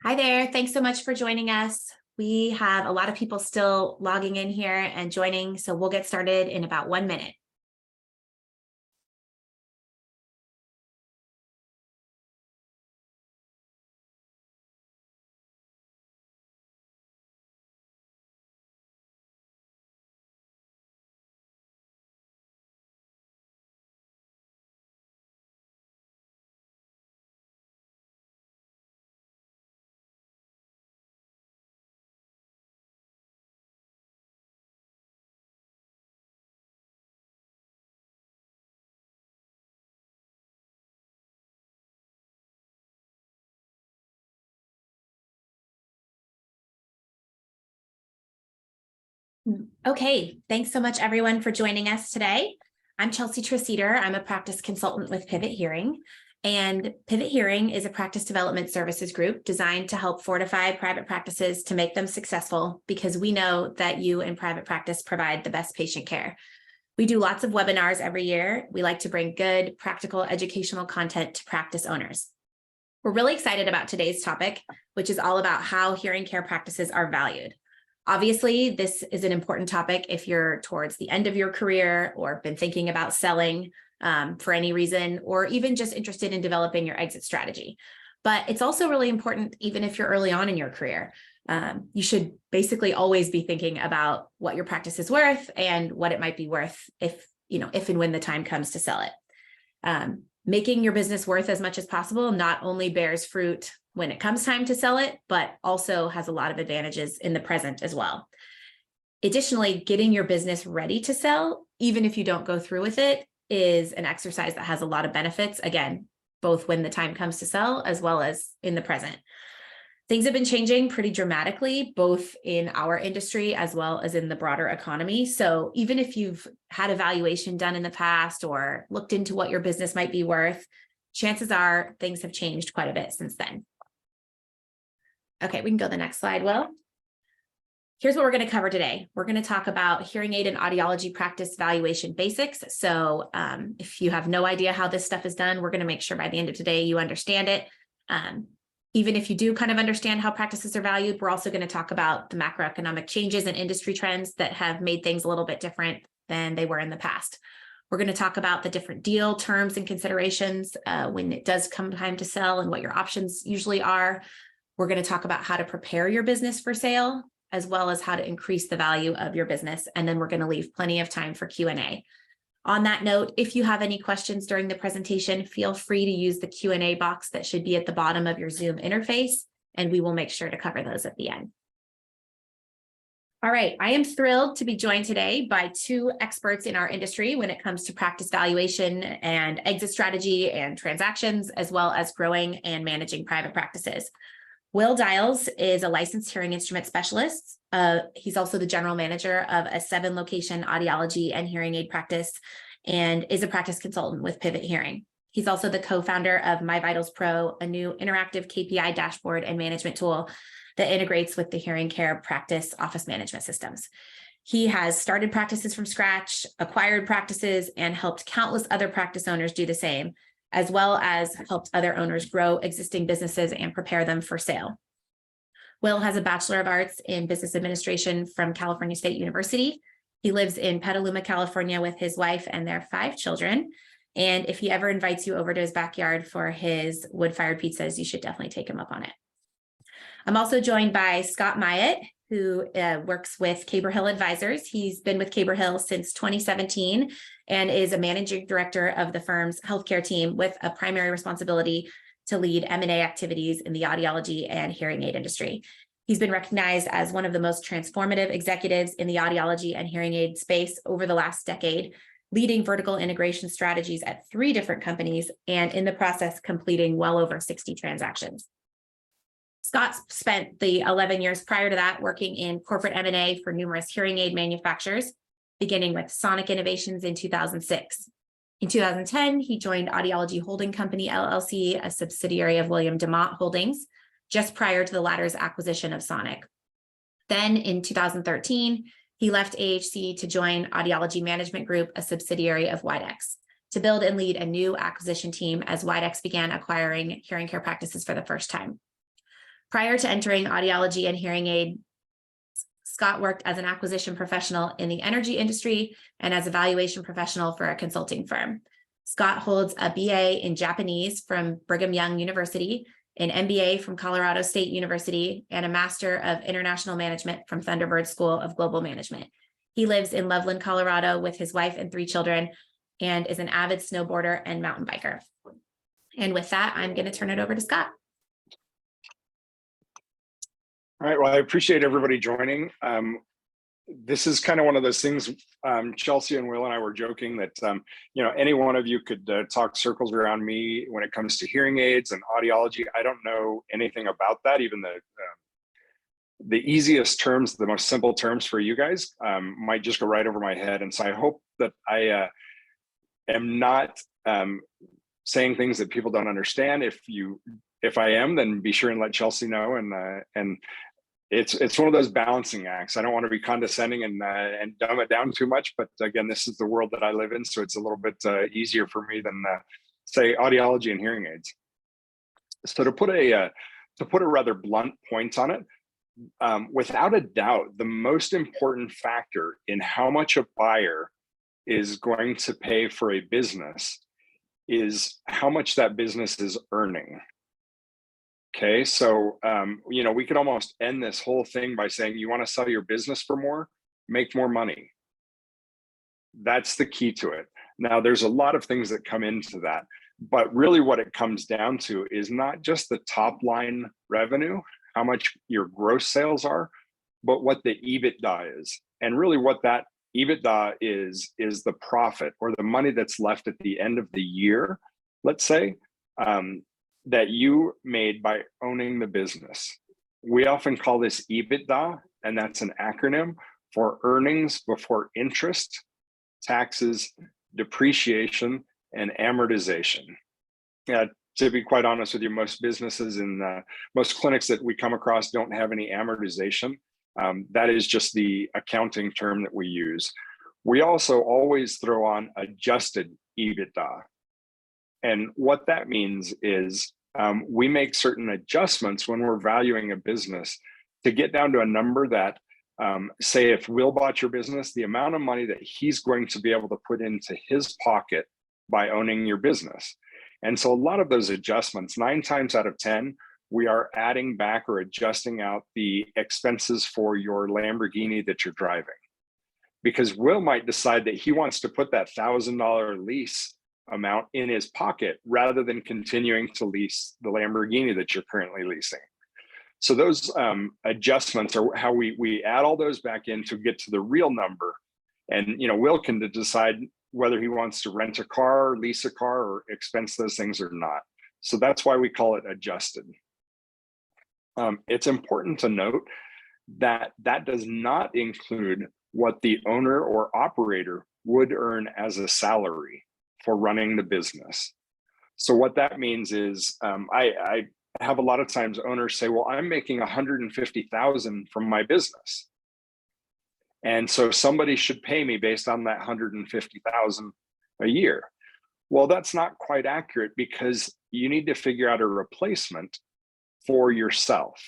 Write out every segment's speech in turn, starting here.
Hi there. Thanks so much for joining us. We have a lot of people still logging in here and joining, so we'll get started in about 1 minute. Okay, thanks so much everyone for joining us today. I'm Chelsea Treseder. I'm a practice consultant with Pivot Hearing, and Pivot Hearing is a practice development services group designed to help fortify private practices to make them successful, because we know that you in private practice provide the best patient care. We do lots of webinars every year. We like to bring good, practical, educational content to practice owners. We're really excited about today's topic, which is all about how hearing care practices are valued. Obviously, this is an important topic if you're towards the end of your career or been thinking about selling for any reason, or even just interested in developing your exit strategy. But it's also really important even if you're early on in your career. You should basically always be thinking about what your practice is worth and what it might be worth if and when the time comes to sell it. Making your business worth as much as possible not only bears fruit when it comes time to sell it, but also has a lot of advantages in the present as well. Additionally, getting your business ready to sell, even if you don't go through with it, is an exercise that has a lot of benefits, again, both when the time comes to sell as well as in the present. Things have been changing pretty dramatically, both in our industry as well as in the broader economy. So even if you've had a valuation done in the past or looked into what your business might be worth, chances are things have changed quite a bit since then. Okay, we can go to the next slide, Will. Here's what we're going to cover today. We're going to talk about hearing aid and audiology practice valuation basics. So if you have no idea how this stuff is done, we're going to make sure by the end of today you understand it. Even if you do kind of understand how practices are valued, we're also going to talk about the macroeconomic changes and industry trends that have made things a little bit different than they were in the past. We're going to talk about the different deal terms and considerations when it does come time to sell and what your options usually are. We're going to talk about how to prepare your business for sale, as well as how to increase the value of your business. And then we're going to leave plenty of time for Q&A. On that note, if you have any questions during the presentation, feel free to use the Q&A box that should be at the bottom of your Zoom interface, and we will make sure to cover those at the end. All right, I am thrilled to be joined today by two experts in our industry when it comes to practice valuation and exit strategy and transactions, as well as growing and managing private practices. Will Dials is a licensed hearing instrument specialist. He's also the general manager of a 7-location audiology and hearing aid practice and is a practice consultant with Pivot Hearing. He's also the co-founder of My Vitals Pro, a new interactive KPI dashboard and management tool that integrates with the hearing care practice office management systems. He has started practices from scratch, acquired practices, and helped countless other practice owners do the same, as well as helped other owners grow existing businesses and prepare them for sale. Will has a Bachelor of Arts in Business Administration from California State University. He lives in Petaluma, California with his wife and their 5 children. And if he ever invites you over to his backyard for his wood-fired pizzas, you should definitely take him up on it. I'm also joined by Scott Myatt, who works with Caber Hill Advisors. He's been with Caber Hill since 2017 and is a managing director of the firm's healthcare team with a primary responsibility to lead M&A activities in the audiology and hearing aid industry. He's been recognized as one of the most transformative executives in the audiology and hearing aid space over the last decade, leading vertical integration strategies at 3 different companies and in the process completing well over 60 transactions. Scott spent the 11 years prior to that working in corporate M&A for numerous hearing aid manufacturers, beginning with Sonic Innovations in 2006. In 2010, he joined Audiology Holding Company, LLC, a subsidiary of William DeMott Holdings, just prior to the latter's acquisition of Sonic. Then in 2013, he left AHC to join Audiology Management Group, a subsidiary of Widex, to build and lead a new acquisition team as Widex began acquiring hearing care practices for the first time. Prior to entering audiology and hearing aid, Scott worked as an acquisition professional in the energy industry and as a valuation professional for a consulting firm. Scott holds a BA in Japanese from Brigham Young University, an MBA from Colorado State University, and a Master of International Management from Thunderbird School of Global Management. He lives in Loveland, Colorado with his wife and 3 children and is an avid snowboarder and mountain biker. And with that, I'm going to turn it over to Scott. All right, well, I appreciate everybody joining. This is kind of one of those things, Chelsea and Will and I were joking that, any one of you could talk circles around me when it comes to hearing aids and audiology. I don't know anything about that. Even the easiest terms, the most simple terms for you guys might just go right over my head. And so I hope that I am not saying things that people don't understand. If I am, then be sure and let Chelsea know. And it's one of those balancing acts. I don't want to be condescending and dumb it down too much, but again, this is the world that I live in, so it's a little bit easier for me than say audiology and hearing aids. So to put a rather blunt point on it, without a doubt, the most important factor in how much a buyer is going to pay for a business is how much that business is earning. Okay, so we could almost end this whole thing by saying, you want to sell your business for more, make more money. That's the key to it. Now, there's a lot of things that come into that, but really what it comes down to is not just the top line revenue, how much your gross sales are, but what the EBITDA is. And really what that EBITDA is the profit or the money that's left at the end of the year, let's say, that you made by owning the business. We often call this EBITDA, and that's an acronym for earnings before interest, taxes, depreciation, and amortization. To be quite honest with you, most businesses and most clinics that we come across don't have any amortization. That is just the accounting term that we use. We also always throw on adjusted EBITDA. And what that means is we make certain adjustments when we're valuing a business to get down to a number that, say if Will bought your business, the amount of money that he's going to be able to put into his pocket by owning your business. And so a lot of those adjustments, 9 times out of 10, we are adding back or adjusting out the expenses for your Lamborghini that you're driving. Because Will might decide that he wants to put that $1,000 lease amount in his pocket rather than continuing to lease the Lamborghini that you're currently leasing. So those adjustments are how we add all those back in to get to the real number. And Will can decide whether he wants to rent a car, lease a car, or expense those things or not. So that's why we call it adjusted. It's important to note that that does not include what the owner or operator would earn as a salary for running the business. So what that means is I have a lot of times owners say, well, I'm making $150,000 from my business. And so somebody should pay me based on that $150,000 a year. Well, that's not quite accurate because you need to figure out a replacement for yourself.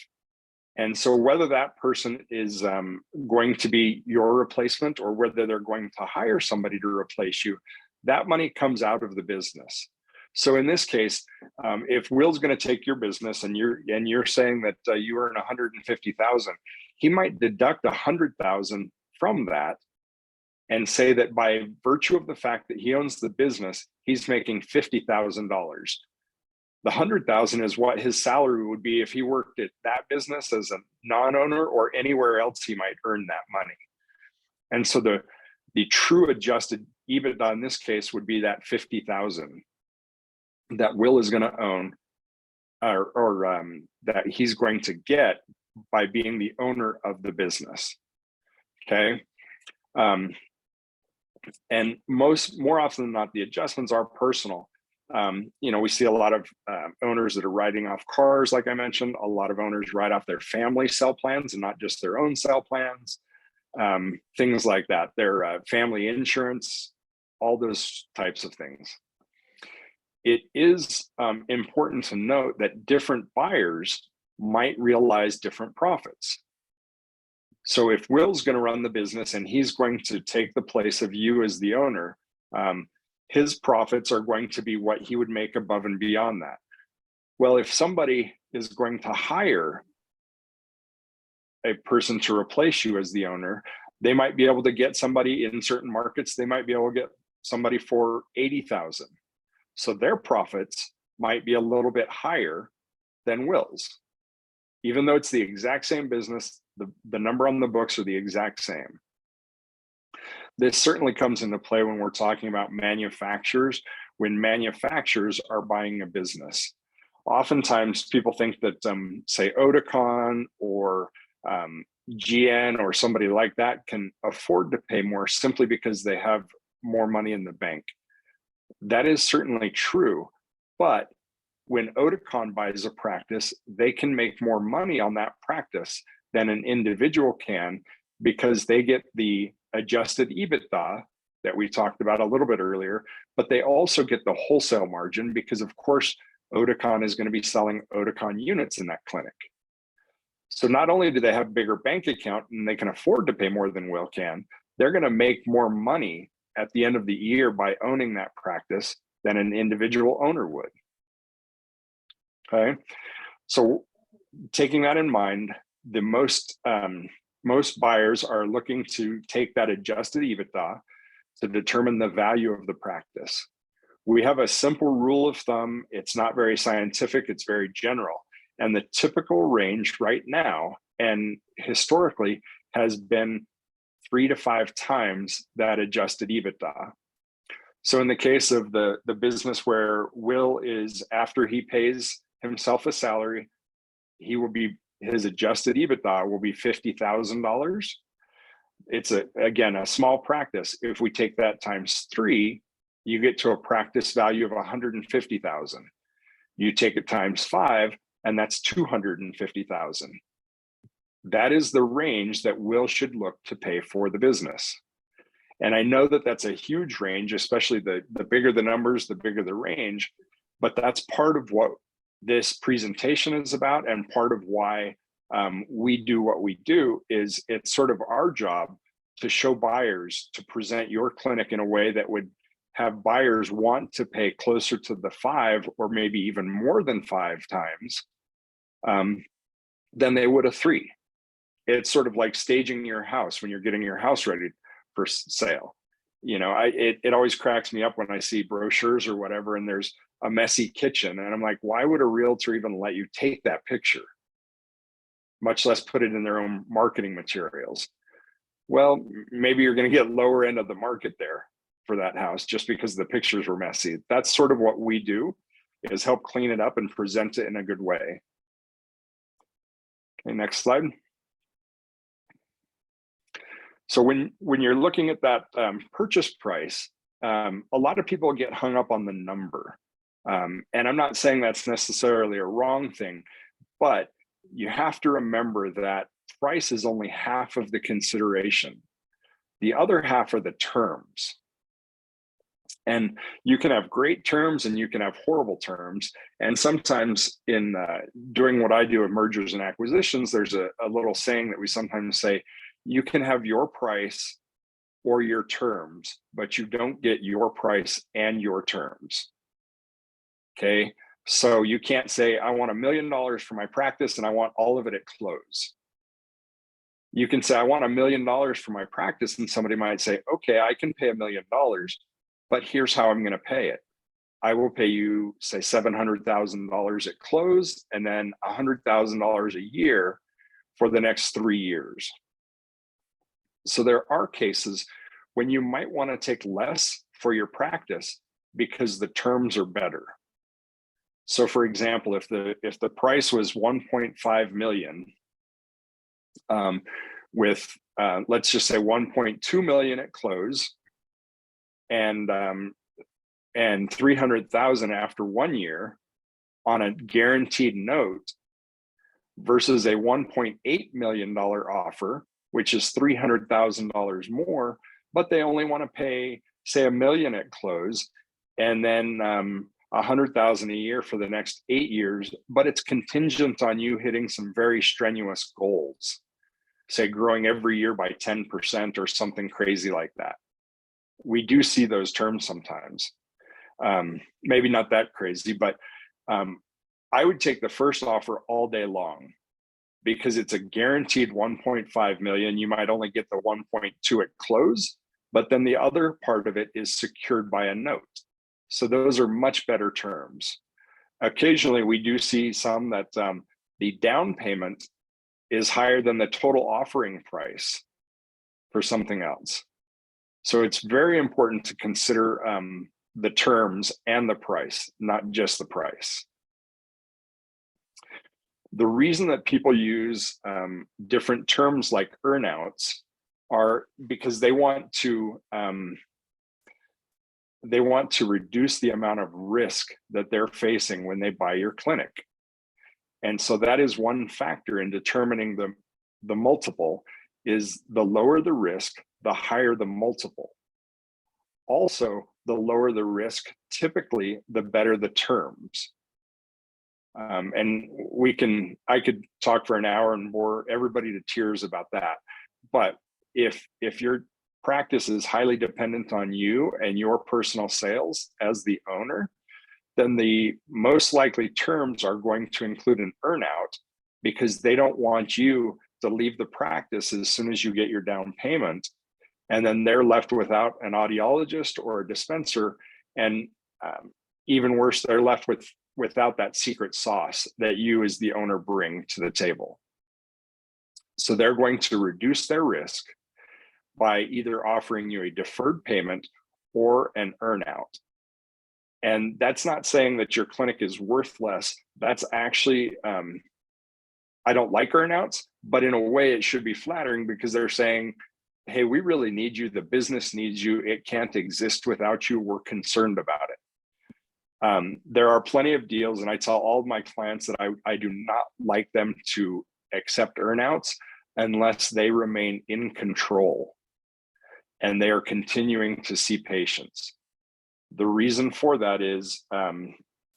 And so whether that person is going to be your replacement or whether they're going to hire somebody to replace you, that money comes out of the business. So in this case, if Will's going to take your business and you're saying that you earn $150,000, he might deduct $100,000 from that and say that by virtue of the fact that he owns the business, he's making $50,000. The $100,000 is what his salary would be if he worked at that business as a non-owner or anywhere else he might earn that money. And so the true adjusted EBITDA in this case would be that $50,000 that Will is going to own or that he's going to get by being the owner of the business. Okay. And more often than not, the adjustments are personal. We see a lot of owners that are writing off cars, like I mentioned. A lot of owners write off their family cell plans and not just their own cell plans. Things like that, their family insurance, all those types of things. It is important to note that different buyers might realize different profits. So if Will's going to run the business and he's going to take the place of you as the owner, his profits are going to be what he would make above and beyond that. Well, if somebody is going to hire a person to replace you as the owner, they might be able to get somebody in certain markets. They might be able to get somebody for 80,000. So their profits might be a little bit higher than Will's. Even though it's the exact same business, the number on the books are the exact same. This certainly comes into play when we're talking about manufacturers, when manufacturers are buying a business. Oftentimes people think that, say, Oticon or GN or somebody like that can afford to pay more simply because they have more money in the bank. That is certainly true, but when Oticon buys a practice, they can make more money on that practice than an individual can because they get the adjusted EBITDA that we talked about a little bit earlier, but they also get the wholesale margin because, of course, Oticon is going to be selling Oticon units in that clinic. So not only do they have a bigger bank account and they can afford to pay more than Will can, they're going to make more money at the end of the year by owning that practice than an individual owner would. Okay, so taking that in mind, the most buyers are looking to take that adjusted EBITDA to determine the value of the practice. We have a simple rule of thumb. It's not very scientific, it's very general. And the typical range right now and historically has been 3 to 5 times that adjusted EBITDA. So in the case of the business where Will is, after he pays himself a salary, his adjusted EBITDA will be $50,000. It's again a small practice. If we take that times 3, you get to a practice value of 150,000. You take it times 5, and that's 250,000. That is the range that Will should look to pay for the business. And I know that that's a huge range, especially the bigger the numbers, the bigger the range, but that's part of what this presentation is about, and part of why we do what we do. Is it's sort of our job to show buyers, to present your clinic in a way that would have buyers want to pay closer to the 5 or maybe even more than 5 times than they would a 3. It's sort of like staging your house when you're getting your house ready for sale. You know, it always cracks me up when I see brochures or whatever, and there's a messy kitchen, and I'm like, why would a realtor even let you take that picture, much less put it in their own marketing materials? Well, maybe you're going to get lower end of the market there for that house just because the pictures were messy. That's sort of what we do, is help clean it up and present it in a good way. Okay, next slide. So when you're looking at that purchase price, a lot of people get hung up on the number. And I'm not saying that's necessarily a wrong thing, but you have to remember that price is only half of the consideration. The other half are the terms. And you can have great terms and you can have horrible terms. And sometimes in doing what I do in mergers and acquisitions, there's a little saying that we sometimes say, you can have your price or your terms, but you don't get your price and your terms. Okay, so you can't say, I want $1 million for my practice and I want all of it at close. You can say, I want $1 million for my practice, and somebody might say, okay, I can pay $1 million, but here's how I'm going to pay it. I will pay you, say, $700,000 at close, and then $100,000 a year for the next 3 years. So there are cases when you might want to take less for your practice because the terms are better. So for example, if the price was 1.5 million, with let's just say 1.2 million at close, and 300,000 after 1 year on a guaranteed note, versus a $1.8 million offer, which is $300,000 more, but they only want to pay, say, $1 million at close, and then $100,000 a year for the next 8 years, but it's contingent on you hitting some very strenuous goals, say growing every year by 10% or something crazy like that. We do see those terms sometimes. Maybe not that crazy, but I would take the first offer all day long because it's a guaranteed 1.5 million. You might only get the 1.2 at close, but then the other part of it is secured by a note. So those are much better terms. Occasionally, we do see some that the down payment is higher than the total offering price for something else. So it's very important to consider the terms and the price, not just the price. The reason that people use different terms like earnouts are because they want to reduce the amount of risk that they're facing when they buy your clinic. And so that is one factor in determining the multiple. Is the lower the risk, the higher the multiple. Also, the lower the risk, typically the better the terms. And I could talk for an hour and bore everybody to tears about that. But if your practice is highly dependent on you and your personal sales as the owner, then the most likely terms are going to include an earnout, because they don't want you to leave the practice as soon as you get your down payment, and then they're left without an audiologist or a dispenser, and even worse, they're left without that secret sauce that you as the owner bring to the table. So they're going to reduce their risk by either offering you a deferred payment or an earnout. And that's not saying that your clinic is worth less. That's actually, I don't like earnouts, but in a way it should be flattering, because they're saying, hey, we really need you. The business needs you. It can't exist without you. We're concerned about it. There are plenty of deals, and I tell all of my clients that I do not like them to accept earnouts unless they remain in control and they are continuing to see patients. The reason for that is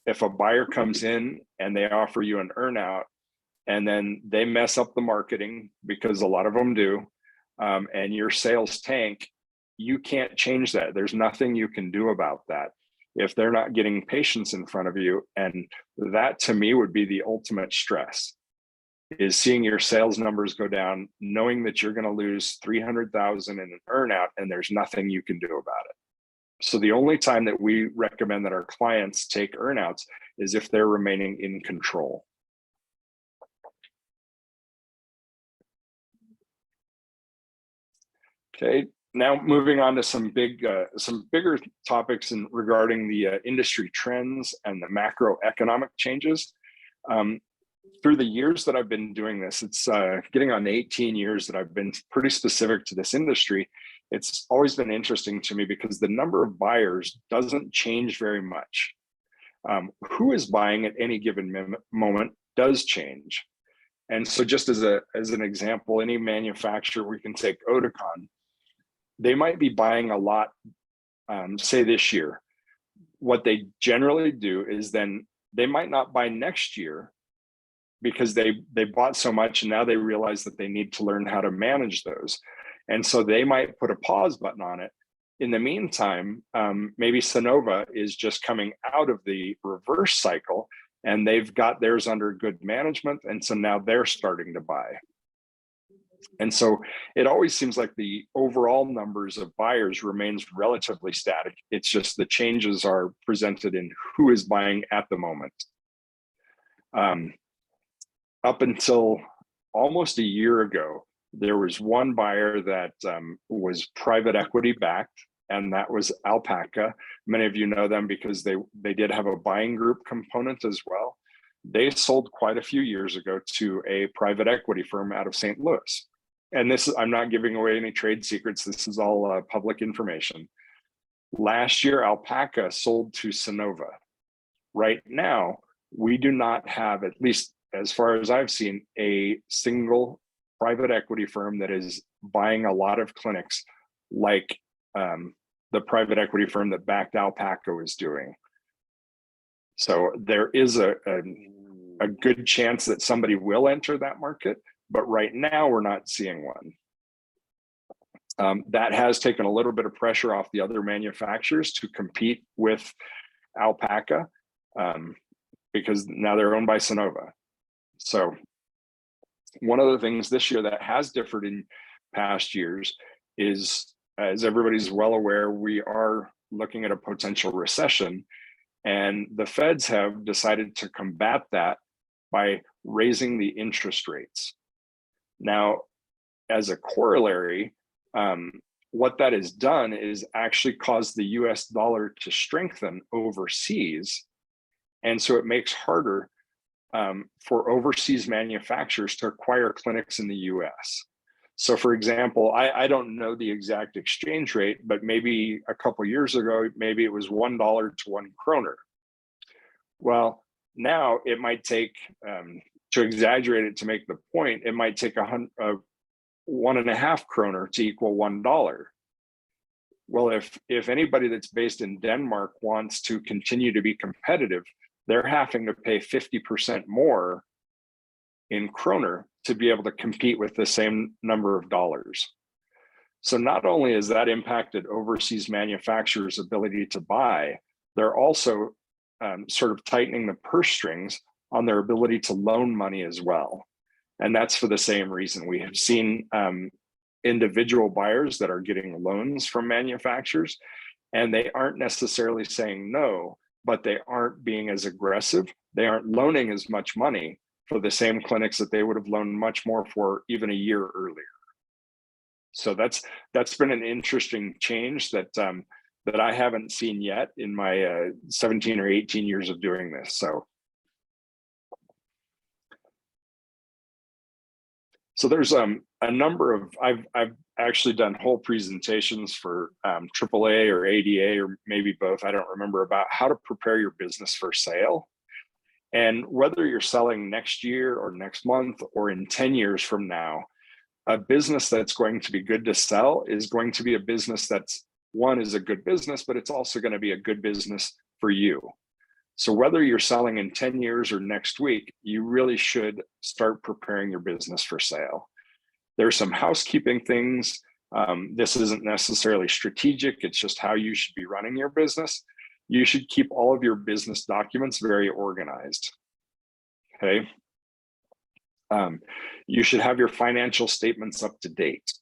if a buyer comes in and they offer you an earnout and then they mess up the marketing, because a lot of them do, and your sales tank, you can't change that. There's nothing you can do about that if they're not getting patients in front of you. And that, to me, would be the ultimate stress, is seeing your sales numbers go down, knowing that you're going to lose 300,000 in an earnout and there's nothing you can do about it. So the only time that we recommend that our clients take earnouts is if they're remaining in control. Okay, now moving on to some bigger topics regarding the industry trends and the macroeconomic changes. Through the years that I've been doing this, it's getting on 18 years that I've been pretty specific to this industry. It's always been interesting to me because the number of buyers doesn't change very much. Who is buying at any given moment does change. And so just as an example, any manufacturer, we can take Oticon. They might be buying a lot, say this year. What they generally do is then they might not buy next year, because they bought so much and now they realize that they need to learn how to manage those. And so they might put a pause button on it. In the meantime, maybe Sonova is just coming out of the reverse cycle and they've got theirs under good management. And so now they're starting to buy. And so it always seems like the overall numbers of buyers remains relatively static. It's just the changes are presented in who is buying at the moment. Up until almost a year ago, there was one buyer that was private equity backed, and that was Alpaca. Many of you know them because they did have a buying group component as well. They sold quite a few years ago to a private equity firm out of St. Louis. And I'm not giving away any trade secrets. This is all public information. Last year, Alpaca sold to Sonova. Right now, we do not have, at least as far as I've seen, a single private equity firm that is buying a lot of clinics like the private equity firm that backed Alpaca was doing. So there is a good chance that somebody will enter that market, but right now we're not seeing one. That has taken a little bit of pressure off the other manufacturers to compete with Alpaca, because now they're owned by Sonova. So one of the things this year that has differed in past years is, as everybody's well aware, we are looking at a potential recession, and the feds have decided to combat that by raising the interest rates. Now, as a corollary, what that has done is actually caused the US dollar to strengthen overseas. And so it makes harder for overseas manufacturers to acquire clinics in the US. So for example, I don't know the exact exchange rate, but maybe a couple years ago, maybe it was $1 to 1 kroner. Well, now it might take, to exaggerate it to make the point, it might take 1.5 kroner to equal $1. Well, if anybody that's based in Denmark wants to continue to be competitive, they're having to pay 50% more in kroner to be able to compete with the same number of dollars. So not only has that impacted overseas manufacturers' ability to buy, they're also sort of tightening the purse strings on their ability to loan money as well. And that's for the same reason. We have seen individual buyers that are getting loans from manufacturers, and they aren't necessarily saying no, but they aren't being as aggressive. They aren't loaning as much money for the same clinics that they would have loaned much more for even a year earlier. So that's been an interesting change that that I haven't seen yet in my 17 or 18 years of doing this. So there's a number of, I've actually done whole presentations for AAA or ADA, or maybe both, I don't remember, about how to prepare your business for sale. And whether you're selling next year or next month or in 10 years from now, a business that's going to be good to sell is going to be a business that's, one, is a good business, but it's also going to be a good business for you. So whether you're selling in 10 years or next week, you really should start preparing your business for sale. There's some housekeeping things. This isn't necessarily strategic. It's just how you should be running your business. You should keep all of your business documents very organized. Okay. You should have your financial statements up to date.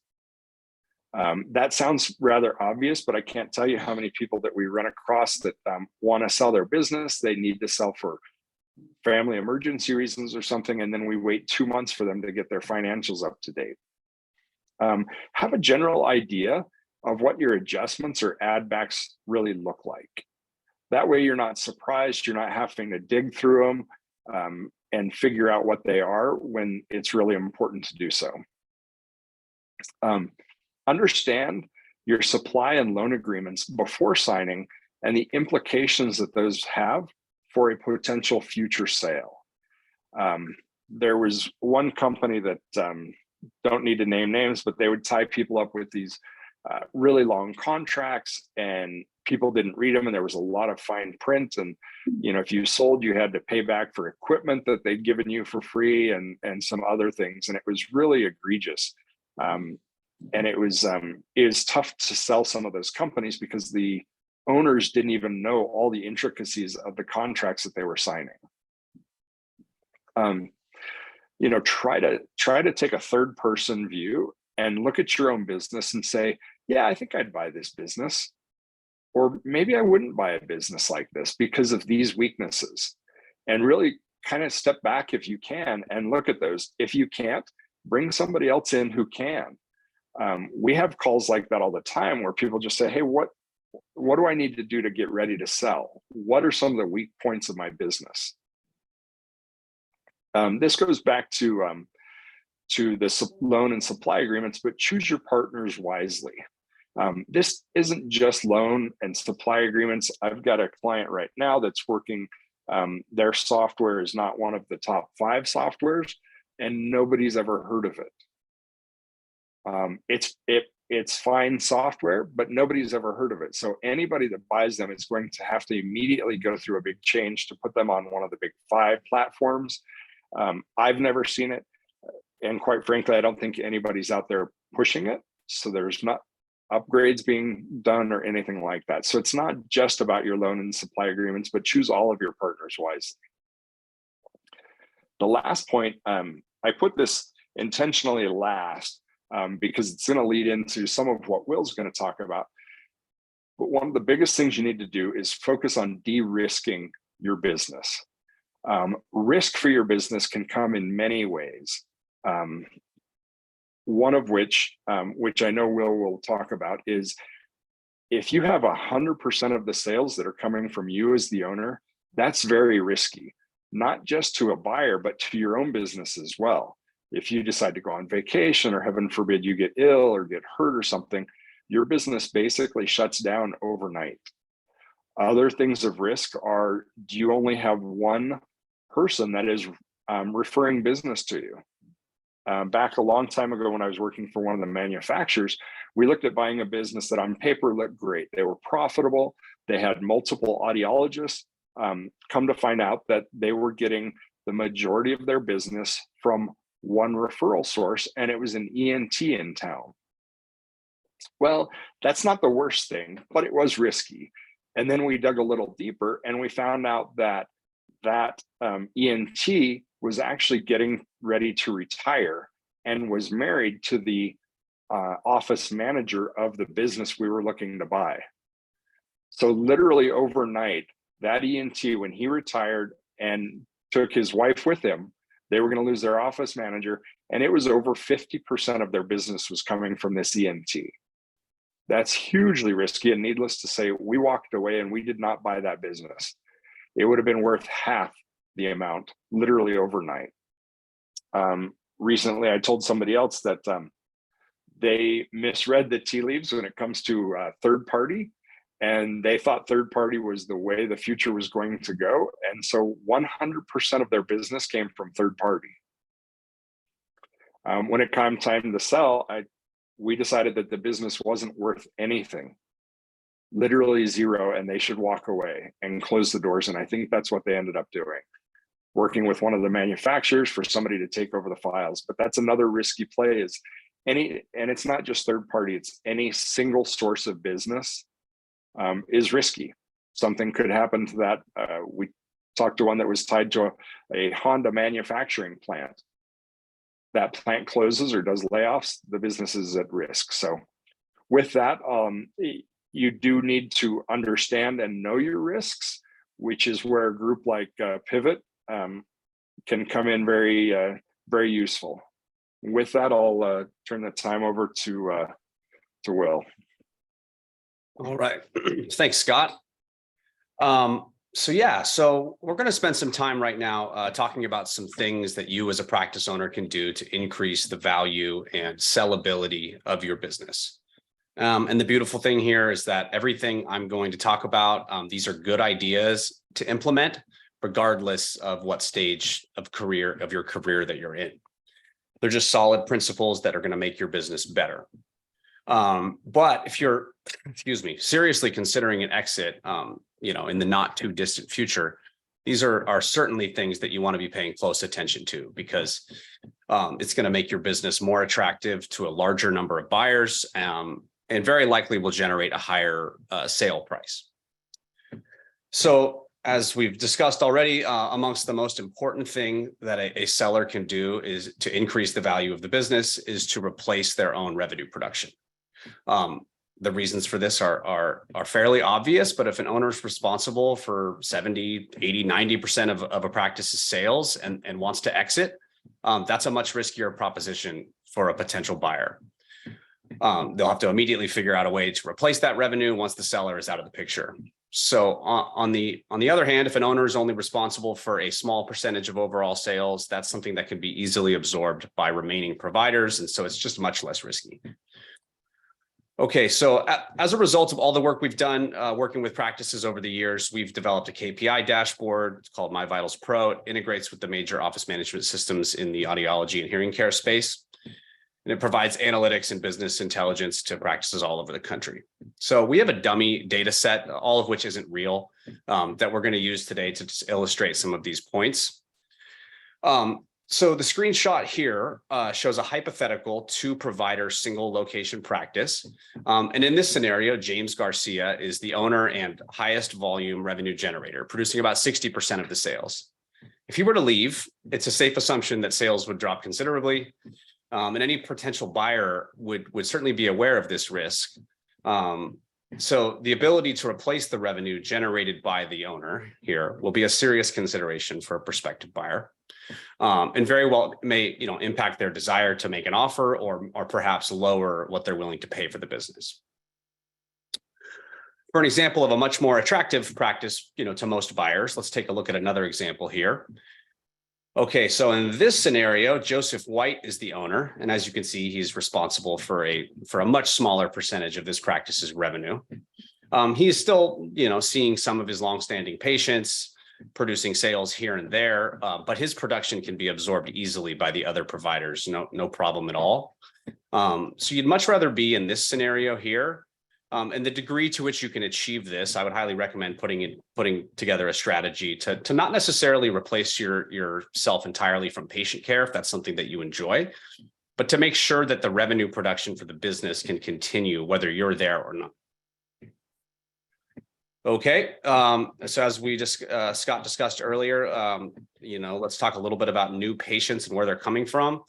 That sounds rather obvious, but I can't tell you how many people that we run across that want to sell their business. They need to sell for family emergency reasons or something, and then we wait 2 months for them to get their financials up to date. Have a general idea of what your adjustments or add backs really look like. That way you're not surprised, you're not having to dig through them and figure out what they are when it's really important to do so. Understand your supply and loan agreements before signing and the implications that those have for a potential future sale. There was one company that, don't need to name names, but they would tie people up with these really long contracts, and people didn't read them, and there was a lot of fine print. And if you sold, you had to pay back for equipment that they'd given you for free, and some other things, and it was really egregious. And it was tough to sell some of those companies because the owners didn't even know all the intricacies of the contracts that they were signing. Try to take a third person view and look at your own business and say, yeah, I think I'd buy this business. Or maybe I wouldn't buy a business like this because of these weaknesses. And really kind of step back if you can and look at those. If you can't, bring somebody else in who can. We have calls like that all the time where people just say, hey, what do I need to do to get ready to sell? What are some of the weak points of my business? This goes back to the loan and supply agreements, but choose your partners wisely. This isn't just loan and supply agreements. I've got a client right now that's working, their software is not one of the top 5 softwares, and nobody's ever heard of it. it's fine software, but nobody's ever heard of it. So anybody that buys them is going to have to immediately go through a big change to put them on one of the big 5 platforms. I've never seen it. And quite frankly, I don't think anybody's out there pushing it. So there's not upgrades being done or anything like that. So it's not just about your loan and supply agreements, but choose all of your partners wisely. The last point, I put this intentionally last because it's going to lead into some of what Will's going to talk about. But one of the biggest things you need to do is focus on de-risking your business. Risk for your business can come in many ways. One of which I know Will talk about, is if you have 100% of the sales that are coming from you as the owner, that's very risky, not just to a buyer, but to your own business as well. If you decide to go on vacation, or heaven forbid you get ill or get hurt or something, your business basically shuts down overnight. Other things of risk are, do you only have one person that is referring business to you? Back a long time ago when I was working for one of the manufacturers, we looked at buying a business that on paper looked great. They were profitable. They had multiple audiologists. Come to find out that they were getting the majority of their business from one referral source, and it was an ENT in town. Well, that's not the worst thing, but it was risky. And then we dug a little deeper and we found out that ENT was actually getting ready to retire and was married to the office manager of the business we were looking to buy. So literally overnight, that ENT, when he retired and took his wife with him, they were going to lose their office manager, and it was over 50% of their business was coming from this ENT. That's hugely risky, and needless to say, we walked away and we did not buy that business. It would have been worth half the amount, literally overnight. Recently, I told somebody else that they misread the tea leaves when it comes to third party, and they thought third party was the way the future was going to go. And so 100% of their business came from third party. When it came time to sell, we decided that the business wasn't worth anything, literally zero, and they should walk away and close the doors. And I think that's what they ended up doing, working with one of the manufacturers for somebody to take over the files. But that's another risky play, is and it's not just third party, it's any single source of business is risky. Something could happen to that. We talked to one that was tied to a Honda manufacturing plant. That plant closes or does layoffs, the business is at risk. So with that, you do need to understand and know your risks, which is where a group like Pivot can come in very, very useful. With that, I'll turn the time over to Will. All right. Thanks, Scott. So we're going to spend some time right now talking about some things that you as a practice owner can do to increase the value and sellability of your business. And the beautiful thing here is that everything I'm going to talk about, these are good ideas to implement, regardless of what stage of your career that you're in. They're just solid principles that are going to make your business better. But if you're, seriously considering an exit, in the not too distant future, these are certainly things that you want to be paying close attention to, because it's going to make your business more attractive to a larger number of buyers, and very likely will generate a higher sale price. So as we've discussed already, amongst the most important thing that a seller can do is to increase the value of the business is to replace their own revenue production. The reasons for this are fairly obvious, but if an owner is responsible for 70, 80, 90% of a practice's sales and wants to exit, that's a much riskier proposition for a potential buyer. They'll have to immediately figure out a way to replace that revenue once the seller is out of the picture. So on the other hand, if an owner is only responsible for a small percentage of overall sales, that's something that can be easily absorbed by remaining providers. And so it's just much less risky. Okay, so as a result of all the work we've done working with practices over the years, we've developed a KPI dashboard. It's called My Vitals Pro. It integrates with the major office management systems in the audiology and hearing care space. And it provides analytics and business intelligence to practices all over the country. So we have a dummy data set, all of which isn't real, that we're going to use today to just illustrate some of these points. So the screenshot here shows a hypothetical 2-provider single location practice. And in this scenario, James Garcia is the owner and highest volume revenue generator, producing about 60% of the sales. If he were to leave, it's a safe assumption that sales would drop considerably. And any potential buyer would certainly be aware of this risk. So the ability to replace the revenue generated by the owner here will be a serious consideration for a prospective buyer, and very well may impact their desire to make an offer or perhaps lower what they're willing to pay for the business. For an example of a much more attractive practice, to most buyers, let's take a look at another example here. Okay, so in this scenario, Joseph White is the owner, and as you can see, he's responsible for a much smaller percentage of this practice's revenue. He's still, seeing some of his longstanding patients, producing sales here and there, but his production can be absorbed easily by the other providers, no problem at all. So you'd much rather be in this scenario here. And the degree to which you can achieve this, I would highly recommend putting together a strategy to not necessarily replace yourself entirely from patient care, if that's something that you enjoy, but to make sure that the revenue production for the business can continue whether you're there or not. Okay, so as we just Scott discussed earlier, let's talk a little bit about new patients and where they're coming from.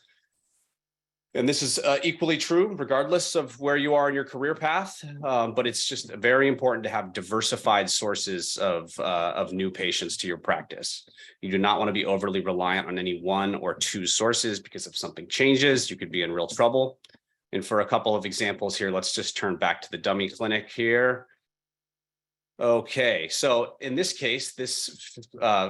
And this is equally true regardless of where you are in your career path, but it's just very important to have diversified sources of new patients to your practice. You do not want to be overly reliant on any one or two sources, because if something changes, you could be in real trouble. And for a couple of examples here, let's just turn back to the dummy clinic here. Okay, so in this case, this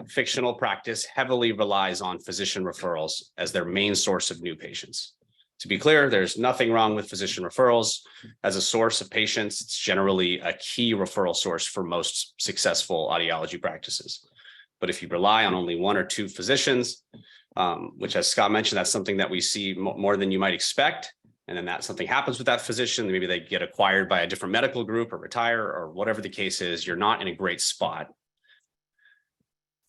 fictional practice heavily relies on physician referrals as their main source of new patients. To be clear, there's nothing wrong with physician referrals as a source of patients. It's generally a key referral source for most successful audiology practices. But if you rely on only one or two physicians, which as Scott mentioned, that's something that we see more than you might expect. And then that something happens with that physician, maybe they get acquired by a different medical group or retire or whatever the case is, you're not in a great spot.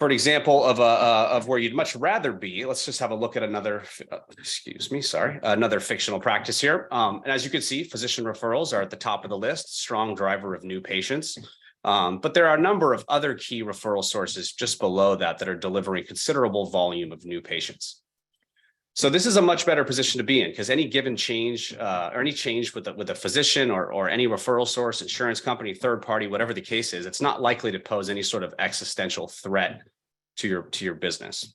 For an example of where you'd much rather be, let's just have a look at another, another fictional practice here. And as you can see, physician referrals are at the top of the list, strong driver of new patients. But there are a number of other key referral sources just below that are delivering considerable volume of new patients. So this is a much better position to be in, because any given change or any change with a physician or any referral source, insurance company, third party, whatever the case is, it's not likely to pose any sort of existential threat to your business.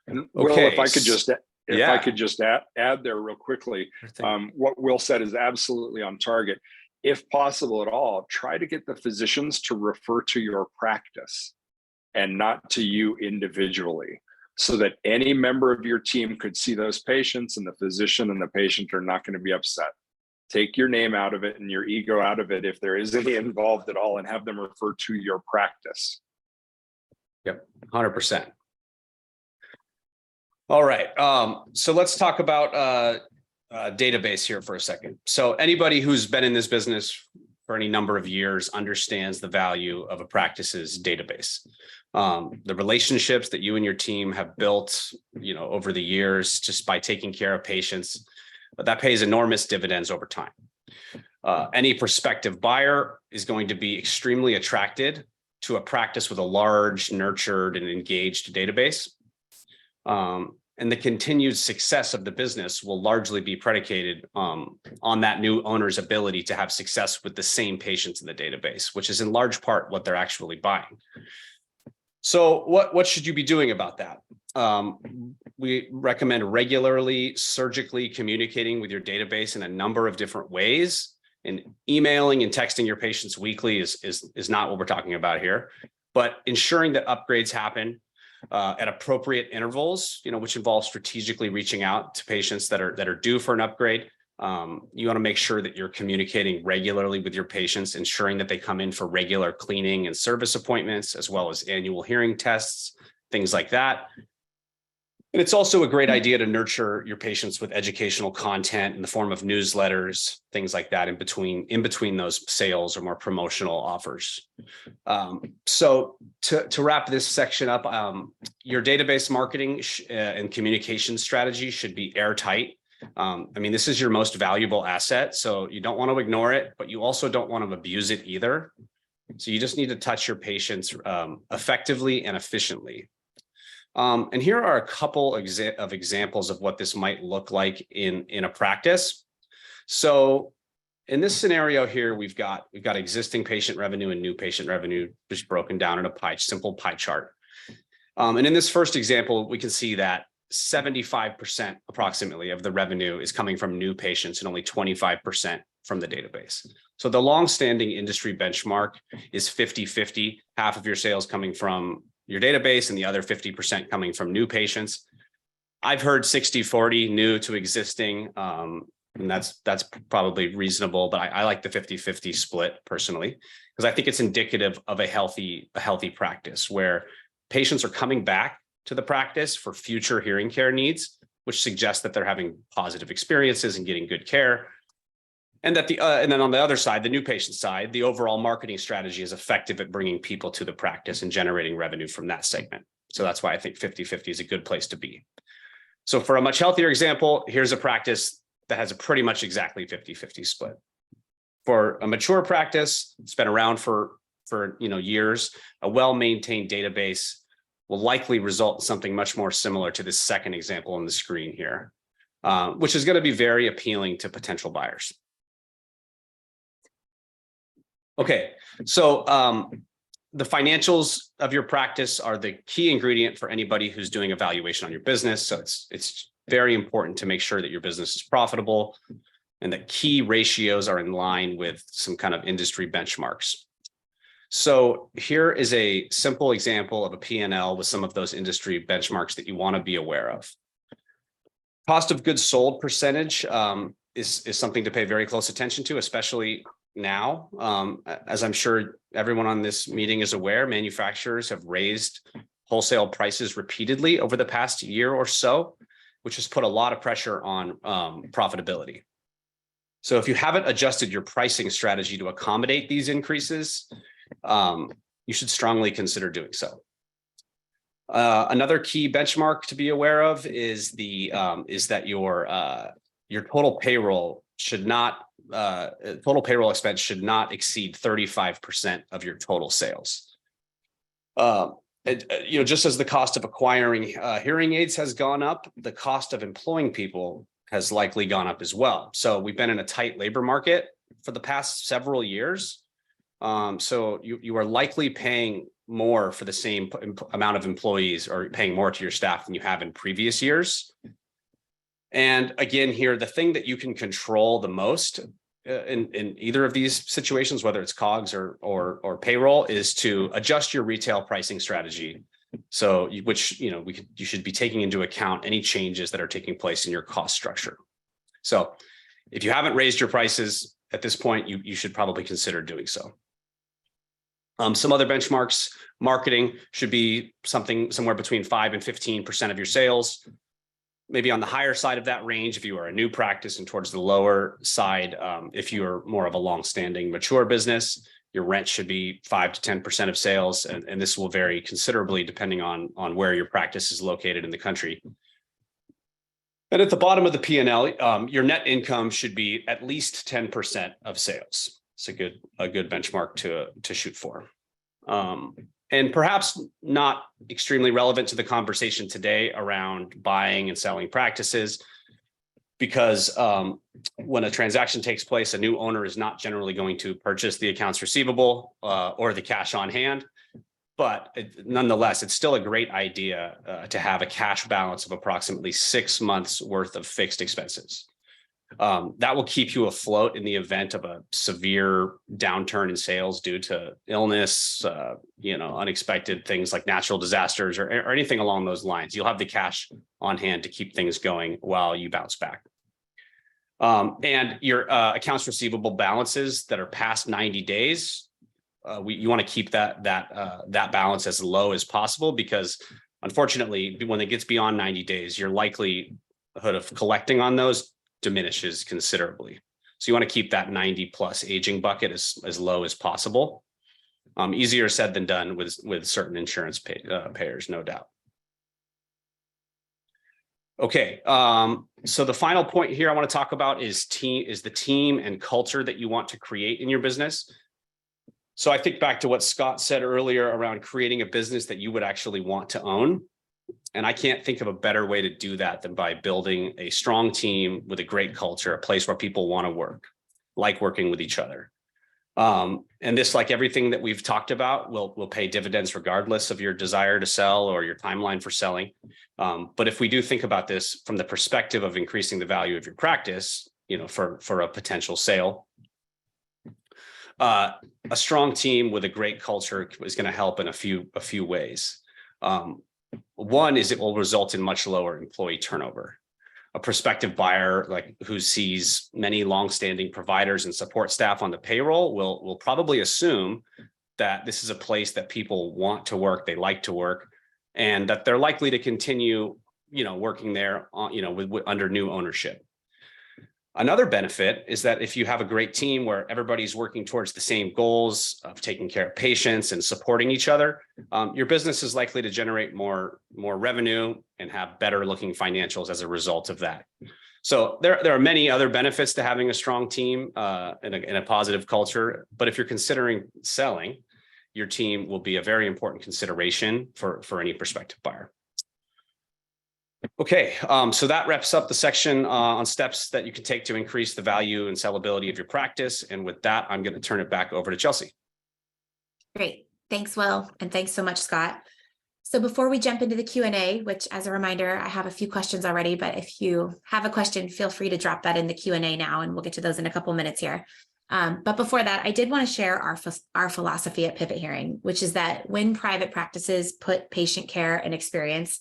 And Will, if I could just add there real quickly, what Will said is absolutely on target. If possible at all, try to get the physicians to refer to your practice and not to you individually, so that any member of your team could see those patients, and the physician and the patient are not going to be upset. Take your name out of it and your ego out of it, if there is any involved at all, and have them refer to your practice. Yep, 100%. All right, so let's talk about database here for a second. So anybody who's been in this business for any number of years understands the value of a practice's database. The relationships that you and your team have built, over the years, just by taking care of patients, that pays enormous dividends over time. Any prospective buyer is going to be extremely attracted to a practice with a large, nurtured, and engaged database. And the continued success of the business will largely be predicated on that new owner's ability to have success with the same patients in the database, which is in large part what they're actually buying. So what should you be doing about that? We recommend regularly, surgically communicating with your database in a number of different ways. And emailing and texting your patients weekly is not what we're talking about here, but ensuring that upgrades happen at appropriate intervals, which involves strategically reaching out to patients that are due for an upgrade. You want to make sure that you're communicating regularly with your patients, ensuring that they come in for regular cleaning and service appointments, as well as annual hearing tests, things like that. And it's also a great idea to nurture your patients with educational content in the form of newsletters, things like that in between those sales or more promotional offers. So to wrap this section up, your database marketing and communication strategy should be airtight. I mean, this is your most valuable asset, so you don't want to ignore it, but you also don't want to abuse it either. So you just need to touch your patients effectively and efficiently. And here are a couple of examples of what this might look like in a practice. So in this scenario here, we've got existing patient revenue and new patient revenue just broken down in a simple pie chart. And in this first example, we can see that 75% approximately of the revenue is coming from new patients and only 25% from the database. So the long-standing industry benchmark is 50-50, half of your sales coming from your database and the other 50% coming from new patients. I've heard 60-40 new to existing, and that's probably reasonable, but I like the 50-50 split personally, because I think it's indicative of a healthy practice where patients are coming back to the practice for future hearing care needs, which suggests that they're having positive experiences and getting good care. And that and then on the other side, the new patient side, the overall marketing strategy is effective at bringing people to the practice and generating revenue from that segment. So that's why I think 50-50 is a good place to be. So for a much healthier example, here's a practice that has a pretty much exactly 50-50 split. For a mature practice, it's been around for years, a well-maintained database will likely result in something much more similar to this second example on the screen here, which is going to be very appealing to potential buyers. Okay, so the financials of your practice are the key ingredient for anybody who's doing a valuation on your business. So it's very important to make sure that your business is profitable and that key ratios are in line with some kind of industry benchmarks. So here is a simple example of a P&L with some of those industry benchmarks that you want to be aware of. Cost of goods sold percentage is something to pay very close attention to, especially now. As I'm sure everyone on this meeting is aware, manufacturers have raised wholesale prices repeatedly over the past year or so, which has put a lot of pressure on profitability. So if you haven't adjusted your pricing strategy to accommodate these increases, you should strongly consider doing so. Another key benchmark to be aware of is that your total payroll expense should not exceed 35% of your total sales. Just as the cost of acquiring hearing aids has gone up, the cost of employing people has likely gone up as well. So we've been in a tight labor market for the past several years. So you are likely paying more for the same amount of employees, or paying more to your staff than you have in previous years. And again, here, the thing that you can control the most in either of these situations, whether it's COGS or payroll, is to adjust your retail pricing strategy. So you should be taking into account any changes that are taking place in your cost structure. So if you haven't raised your prices at this point, you should probably consider doing so. Some other benchmarks: marketing should be somewhere between 5 and 15% of your sales. Maybe on the higher side of that range if you are a new practice, and towards the lower side if you are more of a long-standing mature business. Your rent should be 5 to 10% of sales, and this will vary considerably depending on where your practice is located in the country. And at the bottom of the P&L, your net income should be at least 10% of sales. It's a good benchmark to shoot for. And perhaps not extremely relevant to the conversation today around buying and selling practices, because when a transaction takes place, a new owner is not generally going to purchase the accounts receivable or the cash on hand. But nonetheless, it's still a great idea to have a cash balance of approximately 6 months worth of fixed expenses. That will keep you afloat in the event of a severe downturn in sales due to illness, unexpected things like natural disasters or anything along those lines. You'll have the cash on hand to keep things going while you bounce back. And your accounts receivable balances that are past 90 days, you want to keep that balance as low as possible, because Unfortunately, when it gets beyond 90 days, your likelihood of collecting on those diminishes considerably. So you want to keep that 90 plus aging bucket as low as possible. Easier said than done with certain insurance payers, no doubt. Okay, so the final point here I want to talk about is the team and culture that you want to create in your business. So I think back to what Scott said earlier around creating a business that you would actually want to own. And I can't think of a better way to do that than by building a strong team with a great culture, a place where people want to work, like working with each other. And this, like everything that we've talked about, will pay dividends regardless of your desire to sell or your timeline for selling. But if we do think about this from the perspective of increasing the value of your practice, for a potential sale, a strong team with a great culture is going to help in a few ways. One is it will result in much lower employee turnover. A prospective buyer who sees many longstanding providers and support staff on the payroll will probably assume that this is a place that people want to work, they like to work, and that they're likely to continue, working there, under new ownership. Another benefit is that if you have a great team where everybody's working towards the same goals of taking care of patients and supporting each other, your business is likely to generate more revenue and have better looking financials as a result of that. So there are many other benefits to having a strong team and a positive culture. But if you're considering selling, your team will be a very important consideration for any prospective buyer. Okay, so that wraps up the section on steps that you can take to increase the value and sellability of your practice. And with that, I'm going to turn it back over to Chelsea. Great. Thanks, Will. And thanks so much, Scott. So before we jump into the Q&A, which as a reminder, I have a few questions already, but if you have a question, feel free to drop that in the Q&A now, and we'll get to those in a couple minutes here. But before that, I did want to share our philosophy at Pivot Hearing, which is that when private practices put patient care and experience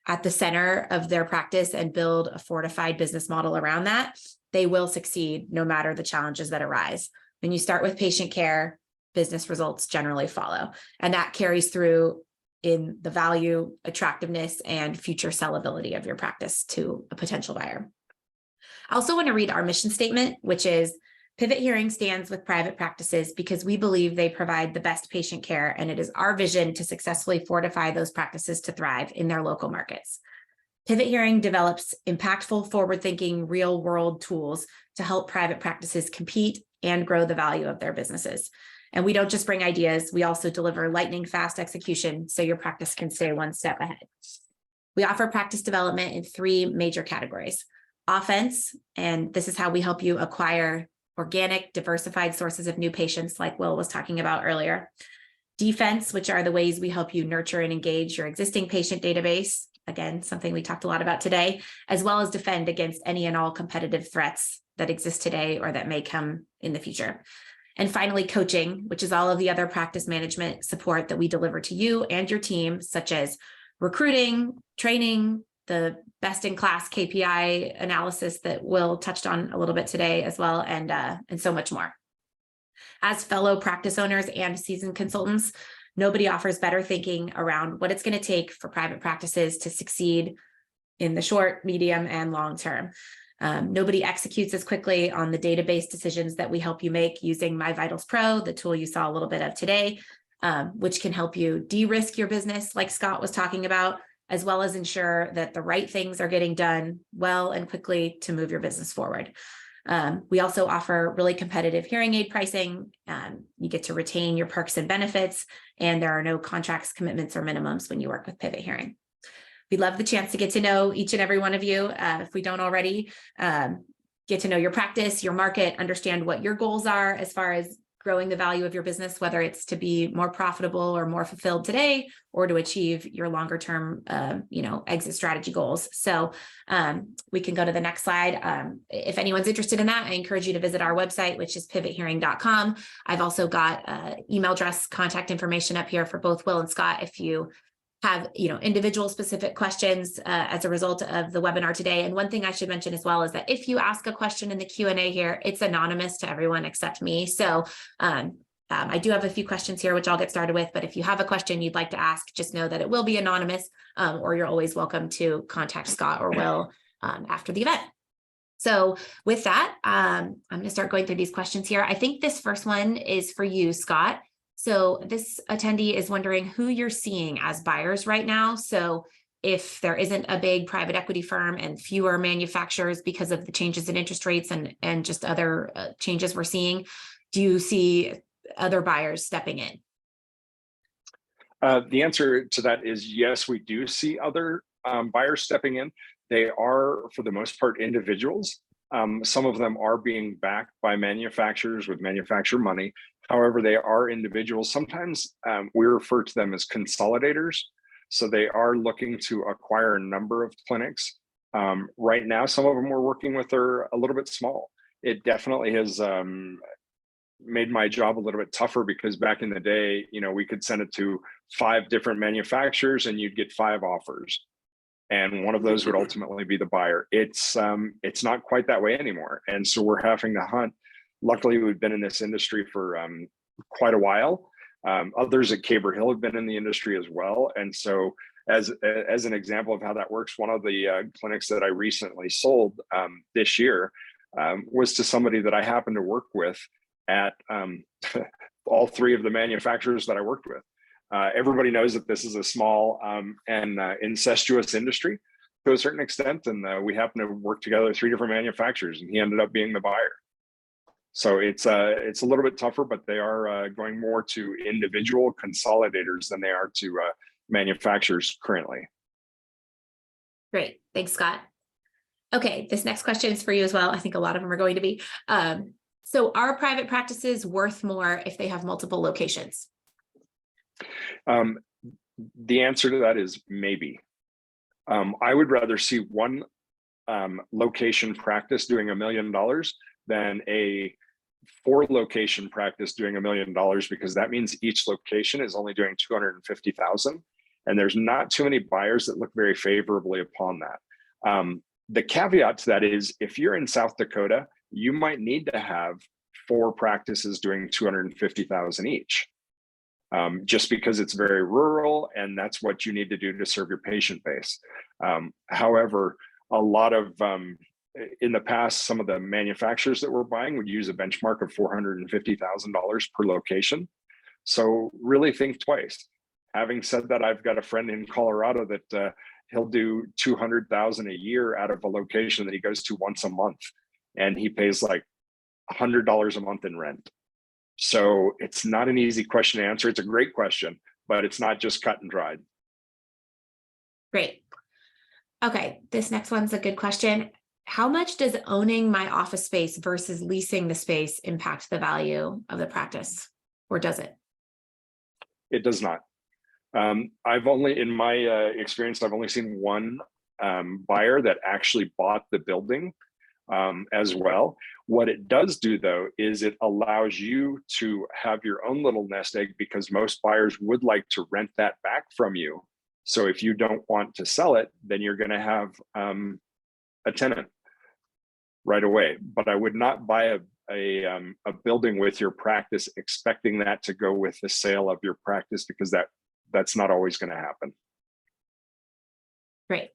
at the center of their practice and build a fortified business model around that, they will succeed no matter the challenges that arise. When you start with patient care, business results generally follow, and that carries through in the value, attractiveness, and future sellability of your practice to a potential buyer. I also want to read our mission statement, which is Pivot Hearing stands with private practices because we believe they provide the best patient care, and it is our vision to successfully fortify those practices to thrive in their local markets. Pivot Hearing develops impactful, forward-thinking, real-world tools to help private practices compete and grow the value of their businesses. And we don't just bring ideas, we also deliver lightning-fast execution so your practice can stay one step ahead. We offer practice development in 3 major categories. Offense, and this is how we help you acquire organic, diversified sources of new patients like Will was talking about earlier. Defense, which are the ways we help you nurture and engage your existing patient database. Again, something we talked a lot about today, as well as defend against any and all competitive threats that exist today or that may come in the future. And finally, coaching, which is all of the other practice management support that we deliver to you and your team, such as recruiting, training, the best-in-class KPI analysis that Will touched on a little bit today as well, and so much more. As fellow practice owners and seasoned consultants, nobody offers better thinking around what it's going to take for private practices to succeed in the short, medium, and long term. Nobody executes as quickly on the database decisions that we help you make using My Vitals Pro, the tool you saw a little bit of today, which can help you de-risk your business, like Scott was talking about, as well as ensure that the right things are getting done well and quickly to move your business forward. We also offer really competitive hearing aid pricing. You get to retain your perks and benefits, and there are no contracts, commitments, or minimums when you work with Pivot Hearing. We'd love the chance to get to know each and every one of you. If we don't already, get to know your practice, your market, understand what your goals are as far as growing the value of your business, whether it's to be more profitable or more fulfilled today, or to achieve your longer term, exit strategy goals. So we can go to the next slide. If anyone's interested in that, I encourage you to visit our website, which is pivothearing.com. I've also got email address, contact information up here for both Will and Scott if you have individual specific questions as a result of the webinar today. And one thing I should mention as well is that if you ask a question in the Q&A here, it's anonymous to everyone except me. So I do have a few questions here, which I'll get started with, but if you have a question you'd like to ask, just know that it will be anonymous, or you're always welcome to contact Scott or Will after the event. So with that, I'm going to start going through these questions here. I think this first one is for you, Scott. So this attendee is wondering who you're seeing as buyers right now. So if there isn't a big private equity firm and fewer manufacturers because of the changes in interest rates and just other changes we're seeing, do you see other buyers stepping in? The answer to that is yes, we do see other buyers stepping in. They are, for the most part, individuals. Some of them are being backed by manufacturers with manufacturer money. However, they are individuals. Sometimes we refer to them as consolidators. So they are looking to acquire a number of clinics. Right now, some of them we're working with are a little bit small. It definitely has made my job a little bit tougher because back in the day, we could send it to 5 different manufacturers and you'd get 5 offers. And one of those would ultimately be the buyer. It's not quite that way anymore. And so we're having to hunt. Luckily, we've been in this industry for quite a while. Others at Caber Hill have been in the industry as well. And so as an example of how that works, one of the clinics that I recently sold this year was to somebody that I happened to work with at all 3 of the manufacturers that I worked with. Everybody knows that this is a small and incestuous industry to a certain extent. And we happen to work together 3 different manufacturers, and he ended up being the buyer. So it's a little bit tougher, but they are going more to individual consolidators than they are to manufacturers currently. Great. Thanks, Scott. Okay, this next question is for you as well. I think a lot of them are going to be. So are private practices worth more if they have multiple locations? The answer to that is maybe. I would rather see one location practice doing $1 million than a 4 location practice doing $1 million, because that means each location is only doing 250,000, and there's not too many buyers that look very favorably upon that. The caveat to that is if you're in South Dakota, you might need to have 4 practices doing 250,000 each. Just because it's very rural and that's what you need to do to serve your patient base. However, a lot of, in the past, some of the manufacturers that we're buying would use a benchmark of $450,000 per location. So really think twice. Having said that, I've got a friend in Colorado that he'll do 200,000 a year out of a location that he goes to once a month, and he pays like $100 a month in rent. So it's not an easy question to answer. It's a great question, but it's not just cut and dried. Great. Okay, this next one's a good question. How much does owning my office space versus leasing the space impact the value of the practice, or does it? It does not. I've only, in my experience, I've only seen one buyer that actually bought the building as well. What it does do, though, is it allows you to have your own little nest egg, because most buyers would like to rent that back from you. So if you don't want to sell it, then you're going to have a tenant right away. But I would not buy a building with your practice expecting that to go with the sale of your practice, because that's not always going to happen. Great.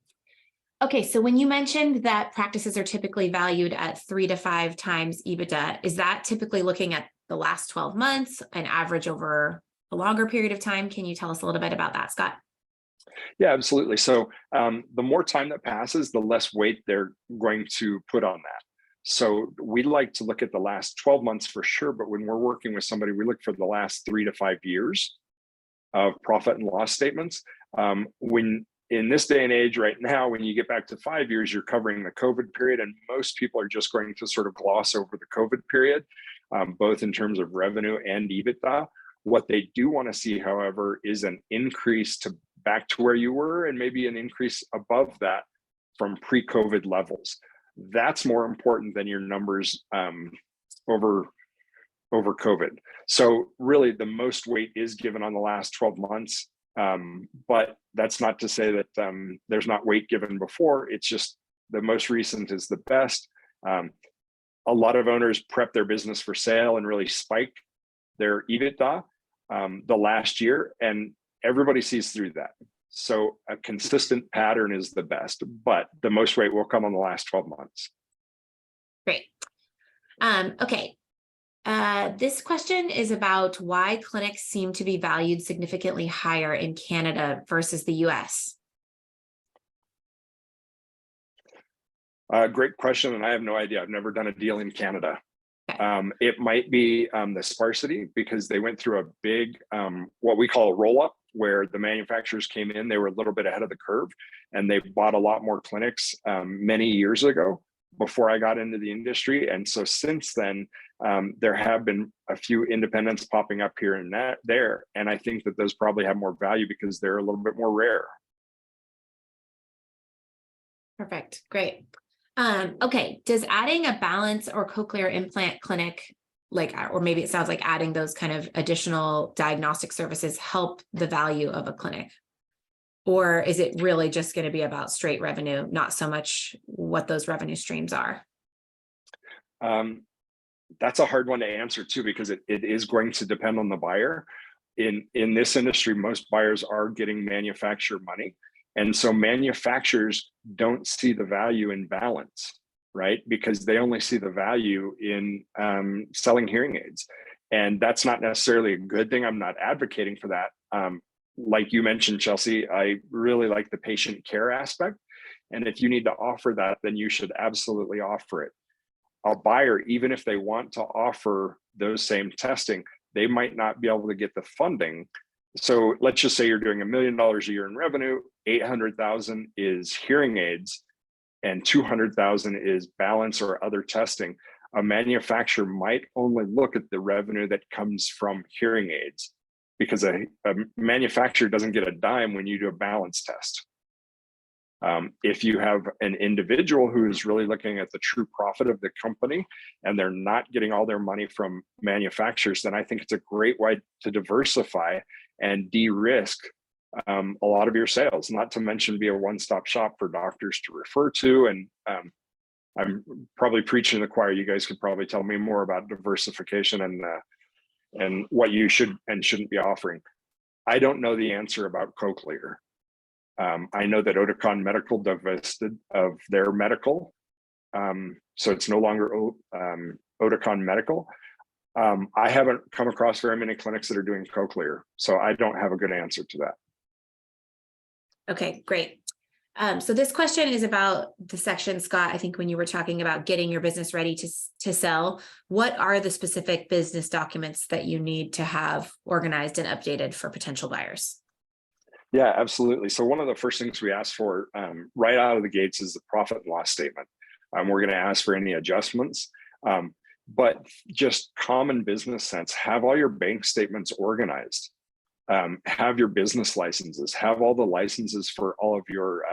Okay, so when you mentioned that practices are typically valued at 3 to 5 times EBITDA, is that typically looking at the last 12 months, an average over a longer period of time? Can you tell us a little bit about that, Scott? Yeah, absolutely. So the more time that passes, the less weight they're going to put on that. So we like to look at the last 12 months for sure, but when we're working with somebody, we look for the last 3 to 5 years of profit and loss statements. When in this day and age right now, when you get back to 5 years, you're covering the COVID period, and most people are just going to sort of gloss over the COVID period, both in terms of revenue and EBITDA. What they do want to see, however, is an increase to back to where you were, and maybe an increase above that from pre-COVID levels. That's more important than your numbers over COVID. So really the most weight is given on the last 12 months. But that's not to say that there's not weight given before. It's just the most recent is the best. A lot of owners prep their business for sale and really spike their EBITDA the last year, and everybody sees through that. So a consistent pattern is the best, but the most rate will come on the last 12 months. Great. Okay. This question is about why clinics seem to be valued significantly higher in Canada versus the US. Great question, and I have no idea. I've never done a deal in Canada. It might be the sparsity, because they went through a big, what we call a roll-up, where the manufacturers came in, they were a little bit ahead of the curve, and they bought a lot more clinics many years ago before I got into the industry. And so since then, there have been a few independents popping up here and there. And I think that those probably have more value because they're a little bit more rare. Perfect. Great. Okay. Does adding a balance or cochlear implant clinic, or maybe it sounds like adding those kind of additional diagnostic services, help the value of a clinic? Or is it really just going to be about straight revenue, not so much what those revenue streams are? That's a hard one to answer too, because it is going to depend on the buyer. In this industry, most buyers are getting manufacturer money. And so manufacturers don't see the value in balance, right? Because they only see the value in selling hearing aids. And that's not necessarily a good thing. I'm not advocating for that. Like you mentioned, Chelsea, I really like the patient care aspect. And if you need to offer that, then you should absolutely offer it. A buyer, even if they want to offer those same testing, they might not be able to get the funding. So let's just say you're doing $1 million a year in revenue, 800,000 is hearing aids, and 200,000 is balance or other testing. A manufacturer might only look at the revenue that comes from hearing aids, because a manufacturer doesn't get a dime when you do a balance test. If you have an individual who is really looking at the true profit of the company and they're not getting all their money from manufacturers, then I think it's a great way to diversify and de-risk a lot of your sales, not to mention be a one-stop shop for doctors to refer to. And I'm probably preaching to the choir. You guys could probably tell me more about diversification and what you should and shouldn't be offering. I don't know the answer about cochlear. I know that Oticon Medical divested of their medical, so it's no longer Oticon Medical. I haven't come across very many clinics that are doing cochlear, so I don't have a good answer to that. Okay, great. So this question is about the section, Scott, I think when you were talking about getting your business ready to sell, what are the specific business documents that you need to have organized and updated for potential buyers? Yeah, absolutely. So one of the first things we ask for right out of the gates is the profit and loss statement. We're going to ask for any adjustments, but just common business sense, have all your bank statements organized. Have your business licenses, have all the licenses for all of your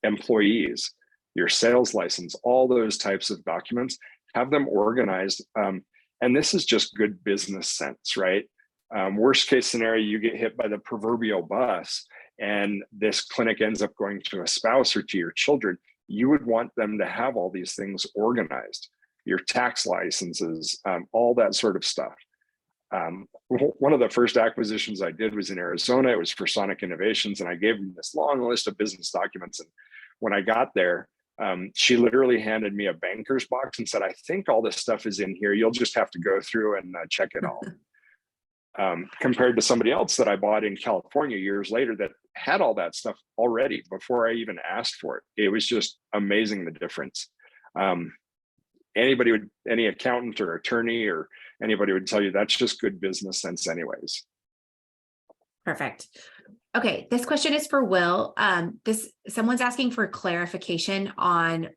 employees, your sales license, all those types of documents, have them organized. And this is just good business sense, right? Worst case scenario, you get hit by the proverbial bus and this clinic ends up going to a spouse or to your children. You would want them to have all these things organized, your tax licenses, all that sort of stuff. One of the first acquisitions I did was in Arizona. It was for Sonic Innovations, and I gave them this long list of business documents. And when I got there, she literally handed me a banker's box and said, I think all this stuff is in here. You'll just have to go through and check it all. Compared to somebody else that I bought in California years later that had all that stuff already before I even asked for it. It was just amazing, the difference. Any accountant or attorney or anybody would tell you that's just good business sense anyways. Perfect. Okay, this question is for Will. Someone's asking for clarification on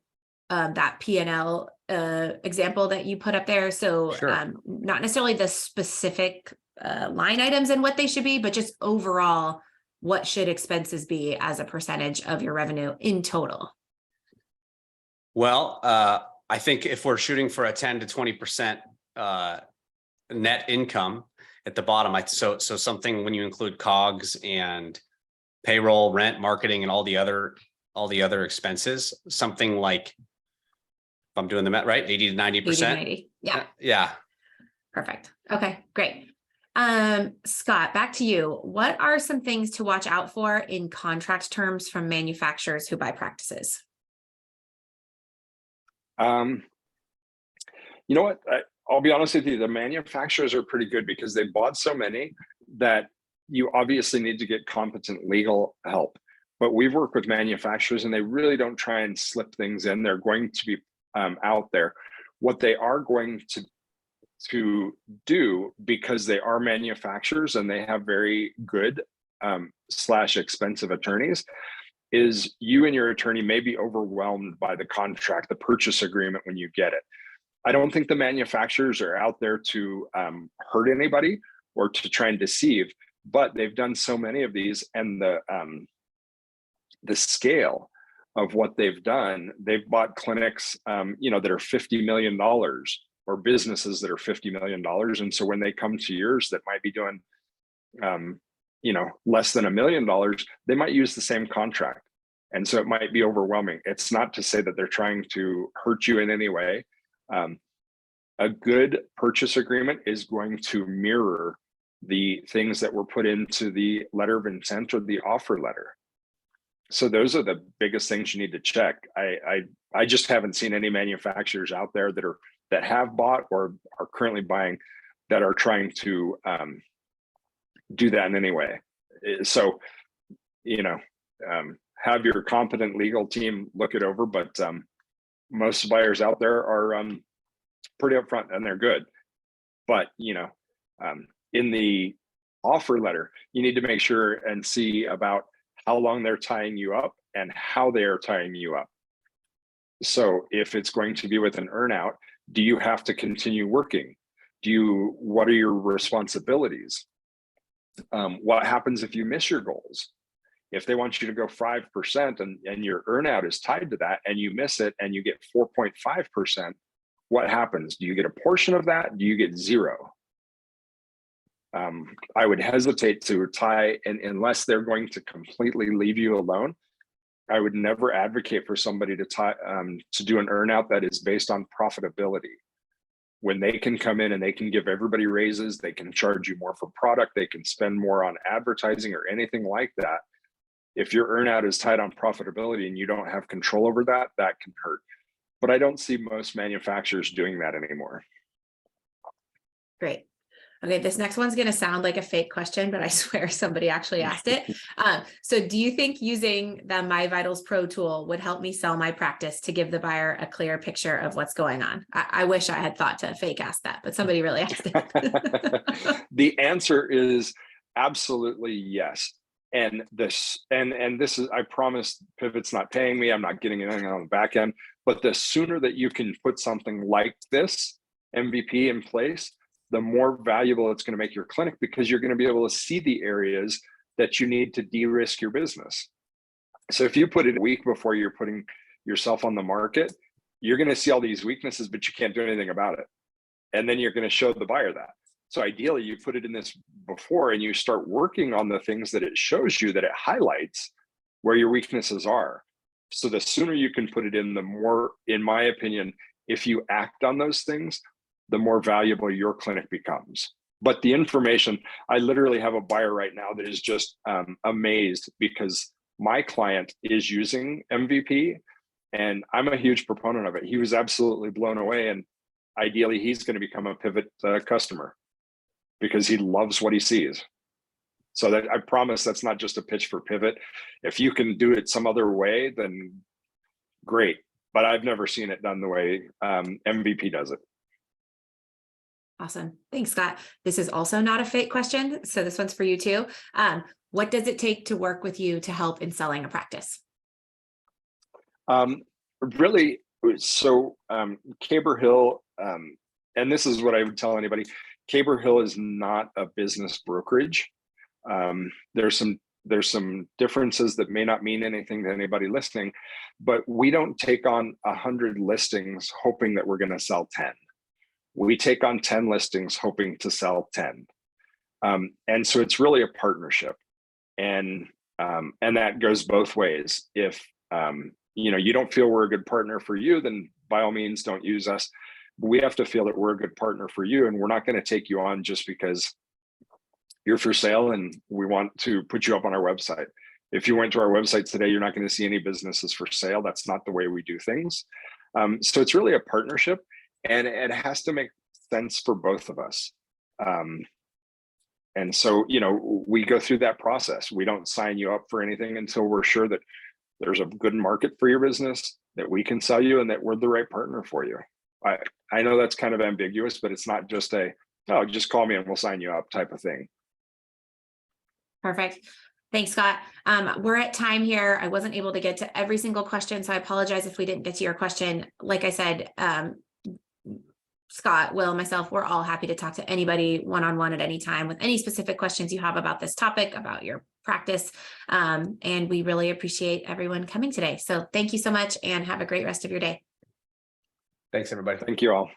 that P&L example that you put up there. So Sure. not necessarily the specific line items and what they should be, but just overall, what should expenses be as a percentage of your revenue in total? Well, I think if we're shooting for a 10 to 20% net income at the bottom, so something when you include COGS and payroll, rent, marketing, and all the other expenses, something like, if I'm doing the math right, 80 to 90%. 80, 90. Yeah. Yeah. Perfect. Okay, great. Scott, back to you. What are some things to watch out for in contract terms from manufacturers who buy practices? You know what? I'll be honest with you, the manufacturers are pretty good because they bought so many that you obviously need to get competent legal help. But we've worked with manufacturers and they really don't try and slip things in. They're going to be out there. What they are going to do, because they are manufacturers and they have very good / expensive attorneys, is you and your attorney may be overwhelmed by the contract, the purchase agreement when you get it. I don't think the manufacturers are out there to hurt anybody or to try and deceive, but they've done so many of these, and the scale of what they've done, they've bought clinics, that are $50 million or businesses that are $50 million. And so when they come to yours that might be doing, less than $1 million, they might use the same contract. And so it might be overwhelming. It's not to say that they're trying to hurt you in any way. A good purchase agreement is going to mirror the things that were put into the letter of intent or the offer letter. So those are the biggest things you need to check. I just haven't seen any manufacturers out there that have bought or are currently buying that are trying to do that in any way. So, have your competent legal team look it over, but most buyers out there are pretty upfront and they're good. But in the offer letter, you need to make sure and see about how long they're tying you up and how they are tying you up. So if it's going to be with an earnout, do you have to continue working? What are your responsibilities? What happens if you miss your goals? If they want you to go 5% and your earnout is tied to that and you miss it and you get 4.5%, what happens? Do you get a portion of that? Do you get zero? I would hesitate to tie, and unless they're going to completely leave you alone, I would never advocate for somebody to do an earnout that is based on profitability. When they can come in and they can give everybody raises, they can charge you more for product, they can spend more on advertising or anything like that. If your earnout is tied on profitability and you don't have control over that, that can hurt. But I don't see most manufacturers doing that anymore. Great. Okay, this next one's going to sound like a fake question, but I swear somebody actually asked it. So do you think using the My Vitals Pro tool would help me sell my practice to give the buyer a clear picture of what's going on? I wish I had thought to fake ask that, but somebody really asked it. The answer is absolutely yes. And this is, I promise Pivot's not paying me. I'm not getting anything on the back end, but the sooner that you can put something like this MVP in place, the more valuable it's going to make your clinic, because you're going to be able to see the areas that you need to de-risk your business. So if you put it a week before you're putting yourself on the market, you're going to see all these weaknesses, but you can't do anything about it. And then you're going to show the buyer that. So ideally, you put it in this before and you start working on the things that it shows you, that it highlights where your weaknesses are. So the sooner you can put it in, the more, in my opinion, if you act on those things, the more valuable your clinic becomes. But the information, I literally have a buyer right now that is just amazed because my client is using MVP and I'm a huge proponent of it. He was absolutely blown away, and ideally he's going to become a Pivot customer because he loves what he sees. So that, I promise that's not just a pitch for Pivot. If you can do it some other way, then great. But I've never seen it done the way MVP does it. Awesome. Thanks, Scott. This is also not a fake question, so this one's for you too. What does it take to work with you to help in selling a practice? Really, so Caber Hill, and this is what I would tell anybody, Caber Hill is not a business brokerage. There's some differences that may not mean anything to anybody listening, but we don't take on 100 listings hoping that we're going to sell 10. We take on 10 listings hoping to sell 10. And so it's really a partnership. And that goes both ways. If you don't feel we're a good partner for you, then by all means don't use us. but we have to feel that we're a good partner for you, and we're not going to take you on just because you're for sale and we want to put you up on our website. If you went to our website today, you're not going to see any businesses for sale. That's not the way we do things. So it's really a partnership, and it has to make sense for both of us. And so, you know, we go through that process. We don't sign you up for anything until we're sure that there's a good market for your business, that we can sell you, and that we're the right partner for you. I know that's kind of ambiguous, but it's not just a, oh, just call me and we'll sign you up type of thing. Perfect. Thanks, Scott. We're at time here. I wasn't able to get to every single question, so I apologize if we didn't get to your question. Like I said, Scott, Will, myself, we're all happy to talk to anybody one-on-one at any time with any specific questions you have about this topic, about your practice. And we really appreciate everyone coming today. So thank you so much and have a great rest of your day. Thanks, everybody. Thank you all.